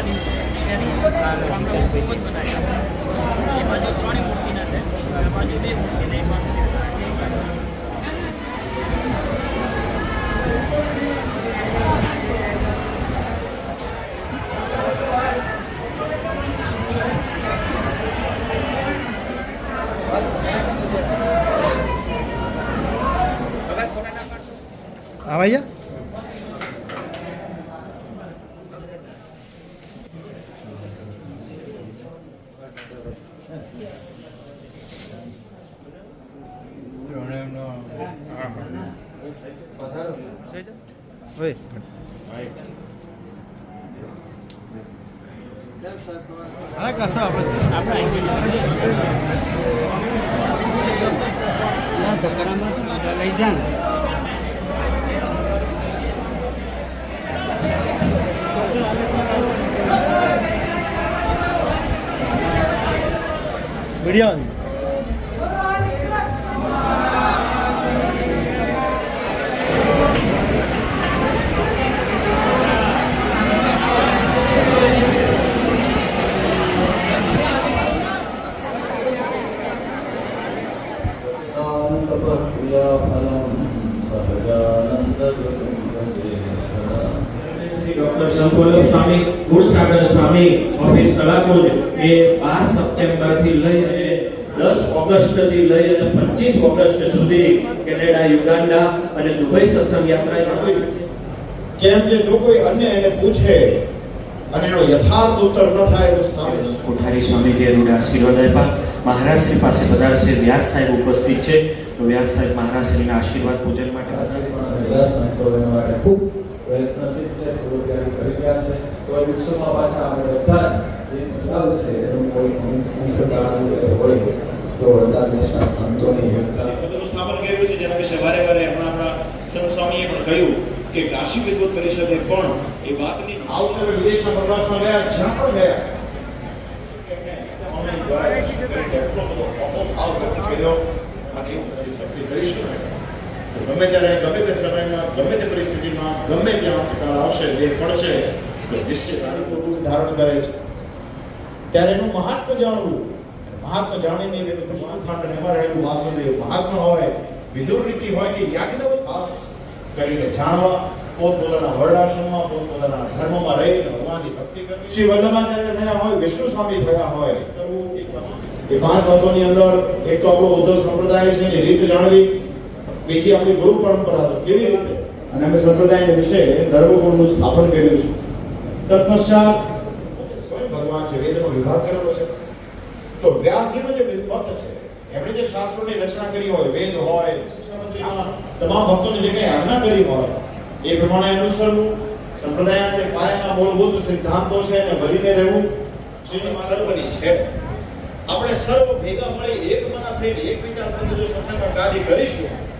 દિવસે તેની આપણે સુમત બનાવ્યા એ બાજુ 3 મૂર્તિના છે આ બાજુ 2 મૂર્તિને એક બાજુ भैया લઈ જા Brian. डॉक्टर संतोष स्वामी गुणसागर स्वामी ऑफिस कलाकुंज ए 12 सप्टेम्बर थी लई અને 10 ઓગસ્ટ થી લઈ અને 25 ઓગસ્ટ સુધી કેનેડા યુગાન્ડા અને દુબઈ સત્સંગ યાત્રાએ હોય કેમ છે જો કોઈ અન્ય એને પૂછે અને એનો યથાર્થ ઉત્તર ન થાય તો સામે કોઠારી સ્વામીજી રૂડ આશીર્વાદ આપ્યા મહારાજ શ્રી પાસે પધારશે વ્યાસ સાહેબ ઉપસ્થિત છે તો વ્યાસ સાહેબ મહારાજ શ્રીના આશીર્વાદ પૂજન માટે વ્યાસ સંતોષ માટે ખૂબ પ્રયત્નશીલ છે પૂર્વતૈયારી કરી રહ્યા છે તો વિશ્વમાં પાછા આપણે બધા એક સવાલ છે એનું કોઈ મુખ્ય કારણ હોય તો બધા દેશના સંતોની એકતા બધું સ્થાપન કર્યું છે જેના વિશે વારે વારે આપણા સંત સ્વામીએ પણ કહ્યું કે કાશી વિદ્વત પરિષદે પણ એ વાતની આવતા વિદેશના પ્રવાસમાં ગયા જ્યાં પણ ગયા અમે દ્વારા એટલો બધો ભાવ વ્યક્ત કર્યો અને એવું શક્તિ કરી શકાય ગમે ત્યારે ગમે તે સમયમાં ગમે તે પરિસ્થિતિમાં ગમે ત્યાં અંતકાળ આવશે જે પડશે તો નિશ્ચિત આદિત્ય રૂપ ધારણ કરે છે ત્યારે એનું મહાત્મ્ય જાણવું મહાત્મા જાણીને કે કૃષ્ણખંડ અને એમાં રહેલું વાસુદેવ મહાત્મા હોય વિદુર નીતિ હોય કે યાજ્ઞવલ્ક્ય ખાસ કરીને જાણવા પોતપોતાના વર્ણાશ્રમમાં પોતપોતાના ધર્મમાં રહીને ભગવાનની ભક્તિ કરવી શ્રી વલ્લભાચાર્ય થયા હોય વિષ્ણુ સ્વામી થયા હોય એ 5 વાતોની અંદર એક તો આપણો ઉદ્ધવ સંપ્રદાય છે એની રીત જાણવી બીજી આપણી ગુરુ પરંપરા તો કેવી રીતે અને અમે સંપ્રદાયના વિશે ધર્મગુણનું સ્થાપન કર્યું છે તત્પશ્ચાત સ્વયં ભગવાન છે વેદનો વિભાગ કરેલો છે તો વ્યાસજીનો જે મત છે એમણે જે શાસ્ત્રોની રચના કરી હોય વેદ હોય શિક્ષામંત્રીમાં તમામ ભક્તોને જે કંઈ આજ્ઞા કરી હોય એ પ્રમાણે અનુસરવું સંપ્રદાયના જે પાયાના મૂળભૂત સિદ્ધાંતો છે એને ભરીને રહેવું સર્વની છે આપણે સર્વ ભેગા મળી એક મના થઈને એક વિચાર સાથે જો સત્સંગમાં કાર્ય કરીશું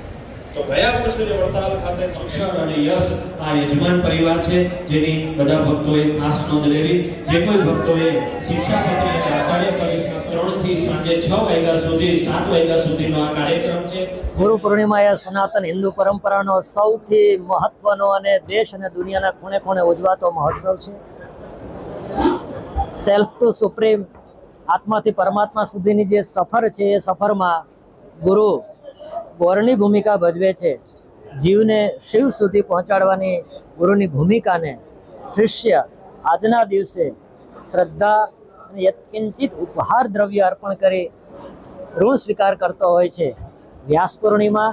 તો ગયા વર્ષે જે વડતાલ ખાતે અક્ષર અને યશ આ યજમાન પરિવાર છે જેની બધા ભક્તોએ ખાસ નોંધ લેવી જે કોઈ ભક્તોએ શિક્ષાપત્રી અને આચાર્ય પરિષદના 3 થી સાંજે 6 વાગ્યા સુધી 7 વાગ્યા સુધીનો આ કાર્યક્રમ છે ગુરુ પૂર્ણિમા એ સનાતન હિન્દુ પરંપરાનો સૌથી મહત્વનો અને દેશ અને દુનિયાના ખૂણે ખૂણે ઉજવાતો મહોત્સવ છે સેલ્ફ ટુ સુપ્રીમ આત્માથી પરમાત્મા સુધીની જે સફર છે એ સફરમાં ગુરુ ગૌરની ભૂમિકા ભજવે છે જીવને શિવ સુધી પહોંચાડવાની ગુરુની ભૂમિકાને શિષ્ય આજના દિવસે શ્રદ્ધા અને યત્કિંચિત ઉપહાર દ્રવ્ય અર્પણ કરી ઋણ સ્વીકાર કરતો હોય છે વ્યાસ પૂર્ણિમા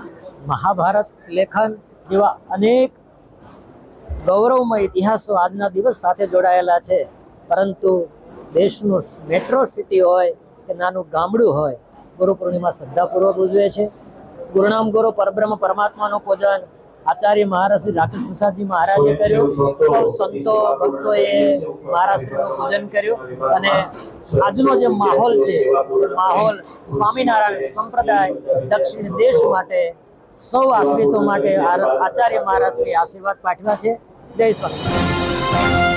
મહાભારત લેખન જેવા અનેક ગૌરવમય ઇતિહાસો આજના દિવસ સાથે જોડાયેલા છે પરંતુ દેશનું મેટ્રો સિટી હોય કે નાનું ગામડું હોય ગુરુ પૂર્ણિમા શ્રદ્ધાપૂર્વક ઉજવે છે ગુરુનામ ગુરુ પરબ્રહ્મ પરમાત્માનું પૂજન આચાર્ય મહારાજ શ્રી રાકેશ પ્રસાદજી મહારાજે કર્યું સૌ સંતો ભક્તોએ મહારાજનું પૂજન કર્યું અને આજનો જે માહોલ છે માહોલ સ્વામિનારાયણ સંપ્રદાય દક્ષિણ દેશ માટે સૌ આશ્રિતો માટે આચાર્ય મહારાજ શ્રી આશીર્વાદ પાઠવ્યા છે જય સ્વામિનારાયણ